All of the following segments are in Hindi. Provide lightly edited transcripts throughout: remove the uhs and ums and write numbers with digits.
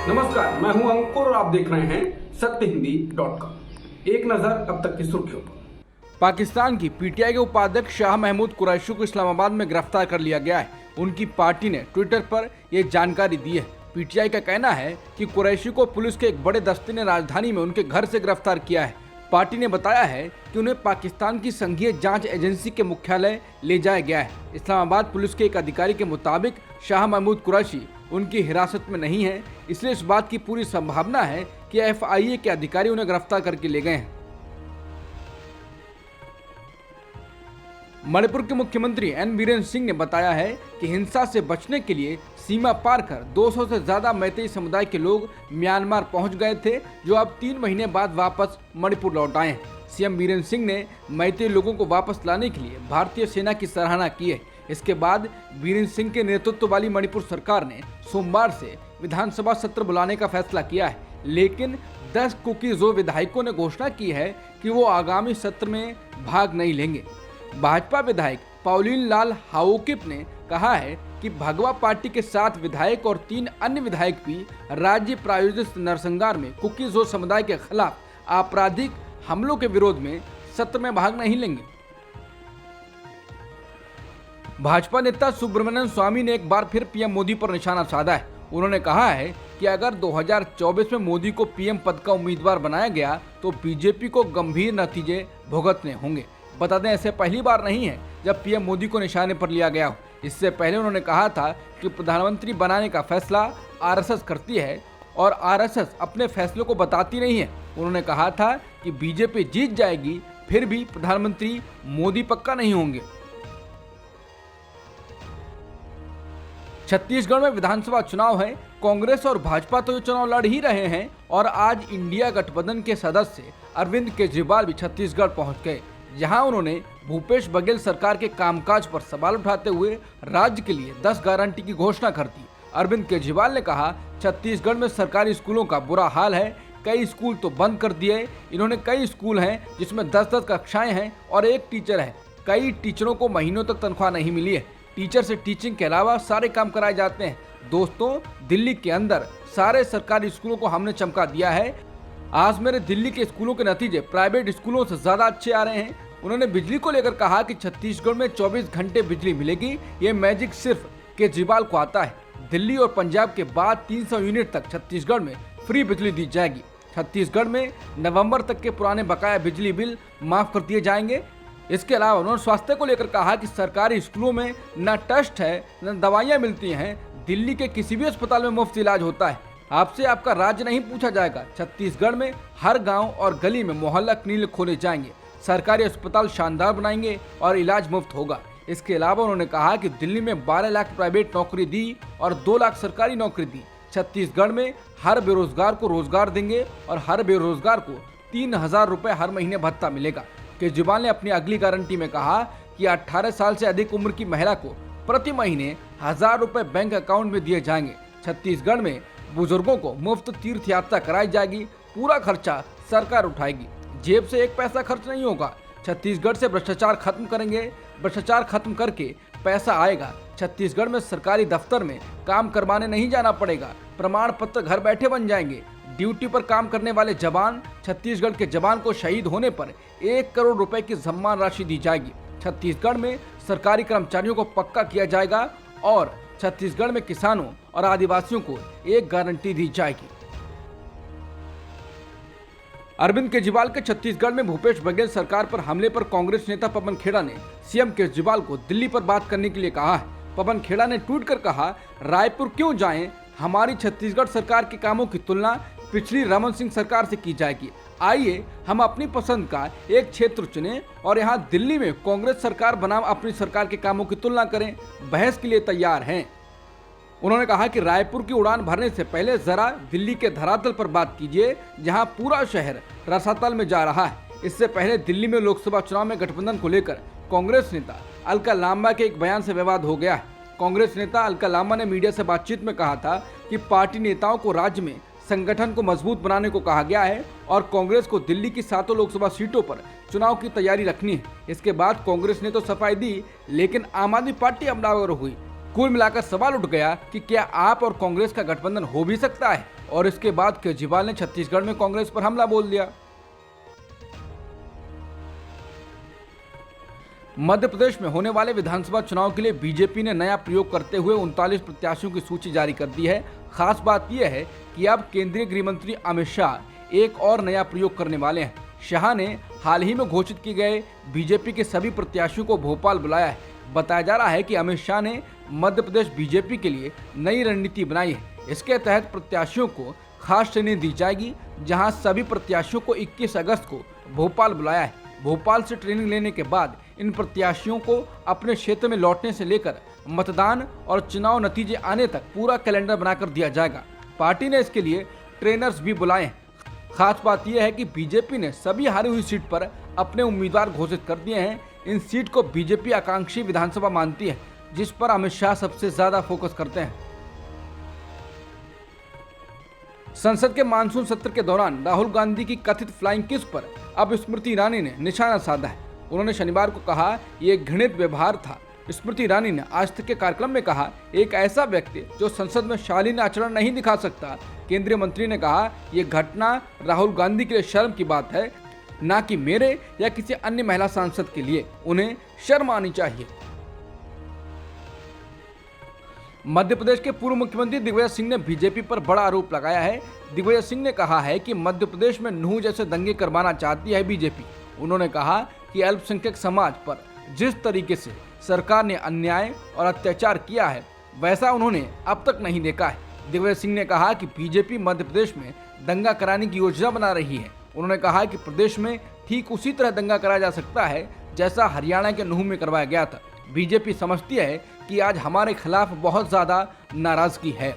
नमस्कार, मैं हूं अंकुर और आप देख रहे हैं सत्यहिंदी.com। एक नजर अब तक की सुर्खियों पर। पाकिस्तान की पीटीआई के उपाध्यक्ष शाह महमूद कुरैशी को इस्लामाबाद में गिरफ्तार कर लिया गया है। उनकी पार्टी ने ट्विटर पर यह जानकारी दी है। पीटीआई का कहना है कि कुरैशी को पुलिस के एक बड़े दस्ते ने राजधानी में उनके घर से गिरफ्तार किया है। पार्टी ने बताया है कि उन्हें पाकिस्तान की संघीय जांच एजेंसी के मुख्यालय ले जाया गया है। इस्लामाबाद पुलिस के एक अधिकारी के मुताबिक शाह महमूद कुरैशी उनकी हिरासत में नहीं है, इसलिए इस बात की पूरी संभावना है कि एफआईए के अधिकारी उन्हें गिरफ्तार करके ले गए हैं। मणिपुर के मुख्यमंत्री एन बीरेन्द्र सिंह ने बताया है कि हिंसा से बचने के लिए सीमा पार कर 200 से ज्यादा मैतेई समुदाय के लोग म्यांमार पहुंच गए थे, जो अब 3 महीने बाद वापस मणिपुर लौट आए हैं। सीएम बीरेन्द्र सिंह ने मैतेई लोगों को वापस लाने के लिए भारतीय सेना की सराहना की है। इसके बाद बीरेन्द्र सिंह के नेतृत्व वाली मणिपुर सरकार ने सोमवार से विधानसभा सत्र बुलाने का फैसला किया है, लेकिन 10 कुकीज़ो विधायकों ने घोषणा की है कि वो आगामी सत्र में भाग नहीं लेंगे। भाजपा विधायक पॉलिन लाल हाओकिप ने कहा है कि भगवा पार्टी के 7 विधायक और 3 अन्य विधायक भी राज्य प्रायोजित नरसंहार में कुकीज़ो समुदाय के खिलाफ आपराधिक हमलों के विरोध में सत्र में भाग नहीं लेंगे। भाजपा नेता सुब्रमण्यम स्वामी ने एक बार फिर पीएम मोदी पर निशाना साधा है। उन्होंने कहा है कि अगर 2024 में मोदी को पीएम पद का उम्मीदवार बनाया गया तो बीजेपी को गंभीर नतीजे भुगतने होंगे। बता दें, ऐसे पहली बार नहीं है जब पीएम मोदी को निशाने पर लिया गया हो। इससे पहले उन्होंने कहा था कि प्रधानमंत्री बनाने का फैसला आरएसएस करती है और आरएसएस अपने फैसलों को बताती नहीं है। उन्होंने कहा था कि बीजेपी जीत जाएगी, फिर भी प्रधानमंत्री मोदी पक्का नहीं होंगे। छत्तीसगढ़ में विधानसभा चुनाव है। कांग्रेस और भाजपा तो ये चुनाव लड़ ही रहे हैं और आज इंडिया गठबंधन के सदस्य अरविंद केजरीवाल भी छत्तीसगढ़ पहुंच गए, जहां उन्होंने भूपेश बघेल सरकार के कामकाज पर सवाल उठाते हुए राज्य के लिए 10 गारंटी की घोषणा कर दी। अरविंद केजरीवाल ने कहा, छत्तीसगढ़ में सरकारी स्कूलों का बुरा हाल है, कई स्कूल तो बंद कर दिए। इन्होंने कई स्कूल हैं जिसमें 10-10 कक्षाएं हैं और एक टीचर है। कई टीचरों को महीनों तक तनख्वाह नहीं मिली है। टीचर से टीचिंग के अलावा सारे काम कराए जाते हैं। दोस्तों, दिल्ली के अंदर सारे सरकारी स्कूलों को हमने चमका दिया है। आज मेरे दिल्ली के स्कूलों के नतीजे प्राइवेट स्कूलों से ज्यादा अच्छे आ रहे हैं। उन्होंने बिजली को लेकर कहा कि छत्तीसगढ़ में 24 घंटे बिजली मिलेगी। ये मैजिक सिर्फ केजरीवाल को आता है। दिल्ली और पंजाब के बाद 300 यूनिट तक छत्तीसगढ़ में फ्री बिजली दी जाएगी। छत्तीसगढ़ में नवंबर तक के पुराने बकाया बिजली बिल माफ कर दिए जाएंगे। इसके अलावा उन्होंने स्वास्थ्य को लेकर कहा कि सरकारी स्कूलों में न टेस्ट है न दवाइयां मिलती हैं। दिल्ली के किसी भी अस्पताल में मुफ्त इलाज होता है। आपसे आपका राज्य नहीं पूछा जाएगा। छत्तीसगढ़ में हर गांव और गली में मोहल्ला क्लिनिक खोले जाएंगे। सरकारी अस्पताल शानदार बनाएंगे और इलाज मुफ्त होगा। इसके अलावा उन्होंने कहा कि दिल्ली में 12 लाख प्राइवेट नौकरी दी और 2 लाख सरकारी नौकरी दी। छत्तीसगढ़ में हर बेरोजगार को रोजगार देंगे और हर बेरोजगार को 3,000 रुपए हर महीने भत्ता मिलेगा। केजरीवाल ने अपनी अगली गारंटी में कहा कि 18 साल से अधिक उम्र की महिला को प्रति महीने 1,000 रुपए बैंक अकाउंट में दिए जाएंगे। छत्तीसगढ़ में बुजुर्गों को मुफ्त तीर्थ यात्रा कराई जाएगी। पूरा खर्चा सरकार उठाएगी। जेब से एक पैसा खर्च नहीं होगा। छत्तीसगढ़ से भ्रष्टाचार खत्म करेंगे। भ्रष्टाचार खत्म करके पैसा आएगा। छत्तीसगढ़ में सरकारी दफ्तर में काम करवाने नहीं जाना पड़ेगा। प्रमाण पत्र घर बैठे बन जाएंगे। ड्यूटी पर काम करने वाले जवान, छत्तीसगढ़ के जवान को शहीद होने पर 1 करोड़ रुपए की सम्मान राशि दी जाएगी। छत्तीसगढ़ में सरकारी कर्मचारियों को पक्का किया जाएगा और छत्तीसगढ़ में किसानों और आदिवासियों को एक गारंटी दी जाएगी। अरविंद केजरीवाल के छत्तीसगढ़ में भूपेश बघेल सरकार पर हमले पर कांग्रेस नेता पवन खेड़ा ने सीएम केजरीवाल को दिल्ली पर बात करने के लिए कहा है। पवन खेड़ा ने ट्वीट कर कहा, रायपुर क्यों जाएं? हमारी छत्तीसगढ़ सरकार के कामों की तुलना पिछली रमन सिंह सरकार से की जाएगी। आइए हम अपनी पसंद का एक क्षेत्र चुनें और यहाँ दिल्ली में कांग्रेस सरकार बनाम अपनी सरकार के कामों की तुलना करें। बहस के लिए तैयार हैं। उन्होंने कहा कि रायपुर की उड़ान भरने से पहले जरा दिल्ली के धरातल पर बात कीजिए, जहां पूरा शहर रसातल में जा रहा है। इससे पहले दिल्ली में लोकसभा चुनाव में गठबंधन को लेकर कांग्रेस नेता अलका लांबा के एक बयान से विवाद हो गया है। कांग्रेस नेता अलका लांबा ने मीडिया से बातचीत में कहा था कि पार्टी नेताओं को राज्य में संगठन को मजबूत बनाने को कहा गया है और कांग्रेस को दिल्ली की 7 लोकसभा सीटों पर चुनाव की तैयारी रखनी है। इसके बाद कांग्रेस ने तो सफाई दी, लेकिन आम आदमी पार्टी हमलावर हुई। कुल मिलाकर सवाल उठ गया कि क्या आप और कांग्रेस का गठबंधन हो भी सकता है। और इसके बाद केजरीवाल ने छत्तीसगढ़ में कांग्रेस पर हमला बोल दिया। मध्य प्रदेश में होने वाले विधानसभा चुनाव के लिए बीजेपी ने नया प्रयोग करते हुए 39 प्रत्याशियों की सूची जारी कर दी है। खास बात यह है कि अब केंद्रीय गृह मंत्री अमित शाह एक और नया प्रयोग करने वाले हैं। शाह ने हाल ही में घोषित किए गए बीजेपी के सभी प्रत्याशियों को भोपाल बुलाया है। बताया जा रहा है कि अमित शाह ने मध्य प्रदेश बीजेपी के लिए नई रणनीति बनाई है। इसके तहत प्रत्याशियों को खास ट्रेनिंग दी जाएगी, जहां सभी प्रत्याशियों को 21 अगस्त को भोपाल बुलाया है। भोपाल से ट्रेनिंग लेने के बाद इन प्रत्याशियों को अपने क्षेत्र में लौटने से लेकर मतदान और चुनाव नतीजे आने तक पूरा कैलेंडर बनाकर दिया जाएगा। पार्टी ने इसके लिए ट्रेनर्स भी बुलाए हैं। खास बात यह है कि बीजेपी ने सभी हारी हुई सीट पर अपने उम्मीदवार घोषित कर दिए हैं। इन सीट को बीजेपी आकांक्षी विधानसभा मानती है, जिस पर अमित शाह सबसे ज्यादा फोकस करते हैं। संसद के मानसून सत्र के दौरान राहुल गांधी की कथित फ्लाइंग किस पर अब स्मृति ईरानी ने निशाना साधा है। उन्होंने शनिवार को कहा, ये घृणित व्यवहार था। स्मृति ईरानी ने आज तक के कार्यक्रम में कहा, एक ऐसा व्यक्ति जो संसद में शालीन आचरण नहीं दिखा सकता। केंद्रीय मंत्री ने कहा, ये घटना राहुल गांधी के लिए शर्म की बात है, ना कि मेरे या किसी अन्य महिला सांसद के लिए। उन्हें शर्म आनी चाहिए। मध्य प्रदेश के पूर्व मुख्यमंत्री दिग्विजय सिंह ने बीजेपी पर बड़ा आरोप लगाया है। दिग्विजय सिंह ने कहा है कि मध्य प्रदेश में नूह जैसे दंगे करवाना चाहती है बीजेपी। उन्होंने कहा कि अल्पसंख्यक समाज पर जिस तरीके से सरकार ने अन्याय और अत्याचार किया है, वैसा उन्होंने अब तक नहीं देखा है। दिग्विजय सिंह ने कहा कि बीजेपी मध्य प्रदेश में दंगा कराने की योजना बना रही है। उन्होंने कहा कि प्रदेश में ठीक उसी तरह दंगा कराया जा सकता है जैसा हरियाणा के नूह में करवाया गया था। बीजेपी समझती है कि आज हमारे खिलाफ बहुत ज्यादा नाराजगी है।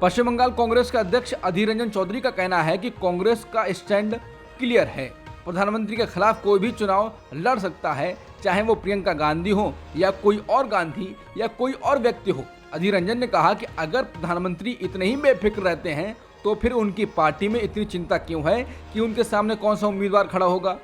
पश्चिम बंगाल कांग्रेस के अध्यक्ष अधीर रंजन चौधरी का कहना है कि कांग्रेस का स्टैंड क्लियर है। प्रधानमंत्री के खिलाफ कोई भी चुनाव लड़ सकता है, चाहे वो प्रियंका गांधी हो या कोई और गांधी या कोई और व्यक्ति हो। अधीर रंजन ने कहा कि अगर प्रधानमंत्री इतने ही बेफिक्र रहते हैं तो फिर उनकी पार्टी में इतनी चिंता क्यों है कि उनके सामने कौन सा उम्मीदवार खड़ा होगा।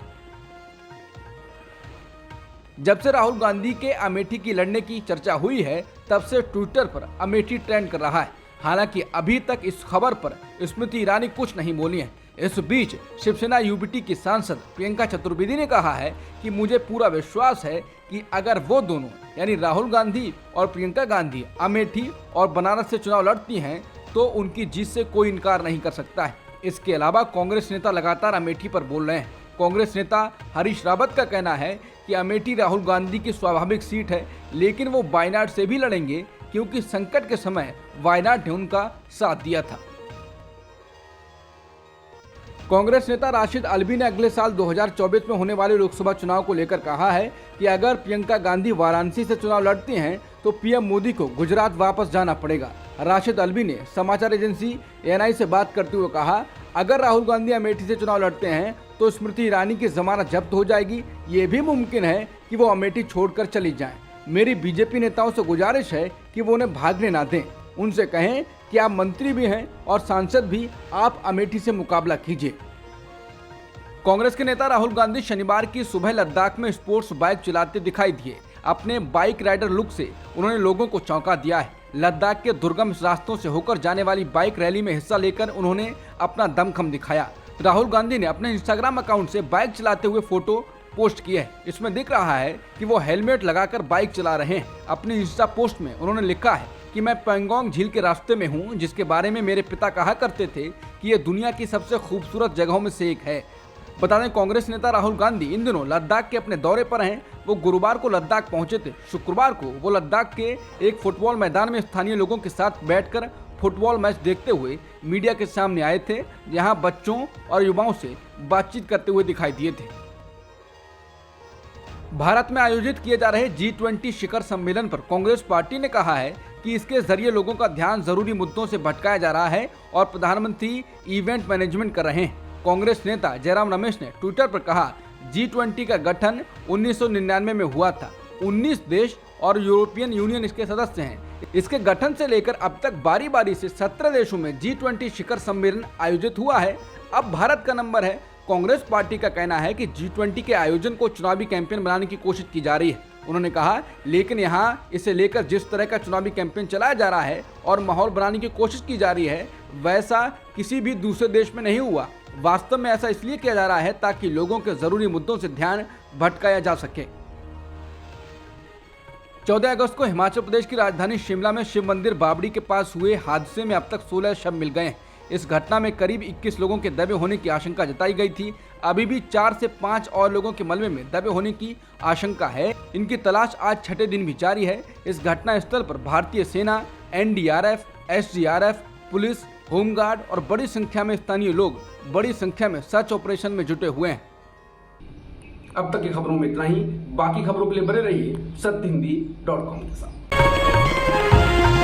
जब से राहुल गांधी के अमेठी की लड़ने की चर्चा हुई है, तब से ट्विटर पर अमेठी ट्रेंड कर रहा है। हालांकि अभी तक इस खबर पर स्मृति ईरानी कुछ नहीं बोली है। इस बीच शिवसेना यूबीटी की सांसद प्रियंका चतुर्वेदी ने कहा है कि मुझे पूरा विश्वास है कि अगर वो दोनों यानी राहुल गांधी और प्रियंका गांधी अमेठी और बनारस से चुनाव लड़ती हैं तो उनकी जीत से कोई इनकार नहीं कर सकता है। इसके अलावा कांग्रेस नेता लगातार अमेठी पर बोल रहे हैं। कांग्रेस नेता हरीश रावत का कहना है कि अमेठी राहुल गांधी की स्वाभाविक सीट है, लेकिन वो वायनाड से भी लड़ेंगे क्योंकि संकट के समय वायनाड ने उनका साथ दिया था। कांग्रेस नेता राशिद अल्वी ने अगले साल 2024 में होने वाले लोकसभा चुनाव को लेकर कहा है कि अगर प्रियंका गांधी वाराणसी से चुनाव लड़ती हैं तो पीएम मोदी को गुजरात वापस जाना पड़ेगा। राशिद अल्वी ने समाचार एजेंसी एएनआई से बात करते हुए कहा, अगर राहुल गांधी अमेठी से चुनाव लड़ते हैं तो स्मृति ईरानी की जमानत जब्त हो जाएगी। ये भी मुमकिन है कि वो अमेठी छोड़कर चली जाएं। मेरी बीजेपी नेताओं से गुजारिश है कि वो उन्हें भागने ना दें। उनसे कहें कि आप मंत्री भी हैं और सांसद भी, आप अमेठी से मुकाबला कीजिए। कांग्रेस के नेता राहुल गांधी शनिवार की सुबह लद्दाख में स्पोर्ट्स बाइक चलाते दिखाई दिए। अपने बाइक राइडर लुक से उन्होंने लोगों को चौंका दिया है। लद्दाख के दुर्गम रास्तों से होकर जाने वाली बाइक रैली में हिस्सा लेकर उन्होंने अपना दमखम दिखाया। राहुल गांधी ने अपने इंस्टाग्राम अकाउंट से बाइक चलाते हुए फोटो पोस्ट किए है। इसमें दिख रहा है कि वो हेलमेट लगाकर बाइक चला रहे हैं। अपने इंस्टा पोस्ट में उन्होंने लिखा है कि मैं पेंगोंग झील के रास्ते में हूँ, जिसके बारे में मेरे पिता कहा करते थे कि ये दुनिया की सबसे खूबसूरत जगहों में से एक है। बता दें, कांग्रेस नेता राहुल गांधी इन दिनों लद्दाख के अपने दौरे पर हैं। वो गुरुवार को लद्दाख पहुंचे थे। शुक्रवार को वो लद्दाख के एक फुटबॉल मैदान में स्थानीय लोगों के साथ बैठकर फुटबॉल मैच देखते हुए मीडिया के सामने आए थे, जहां बच्चों और युवाओं से बातचीत करते हुए दिखाई दिए थे। भारत में आयोजित किए जा रहे G20 शिखर सम्मेलन पर कांग्रेस पार्टी ने कहा है कि इसके जरिए लोगों का ध्यान जरूरी मुद्दों से भटकाया जा रहा है और प्रधानमंत्री इवेंट मैनेजमेंट कर रहे हैं। कांग्रेस नेता जयराम रमेश ने ट्विटर पर कहा, G20 का गठन 1999 में हुआ था। 19 देश और यूरोपियन यूनियन इसके सदस्य हैं। इसके गठन से लेकर अब तक बारी बारी से 17 देशों में G20 शिखर सम्मेलन आयोजित हुआ है। अब भारत का नंबर है। कांग्रेस पार्टी का कहना है कि G20 के आयोजन को चुनावी कैंपेन बनाने की कोशिश की जा रही है। उन्होंने कहा, लेकिन यहाँ इसे लेकर जिस तरह का चुनावी कैंपेन चलाया जा रहा है और माहौल बनाने की कोशिश की जा रही है, वैसा किसी भी दूसरे देश में नहीं हुआ। वास्तव में ऐसा इसलिए किया जा रहा है ताकि लोगों के जरूरी मुद्दों से ध्यान भटकाया जा सके। 14 अगस्त को हिमाचल प्रदेश की राजधानी शिमला में शिव मंदिर बावड़ी के पास हुए हादसे में अब तक 16 शव मिल गए हैं। इस घटना में करीब 21 लोगों के दबे होने की आशंका जताई गई थी। अभी भी 4 से 5 और लोगों के मलबे में दबे होने की आशंका है। इनकी तलाश आज छठे दिन भी जारी है। इस घटना स्थल पर भारतीय सेना, एनडीआरएफ, एसडीआरएफ, पुलिस, होमगार्ड और बड़ी संख्या में स्थानीय लोग बड़ी संख्या में सर्च ऑपरेशन में जुटे हुए हैं। अब तक की खबरों में इतना ही। बाकी खबरों के लिए बने रहिए सत्यहिंदी.com के साथ।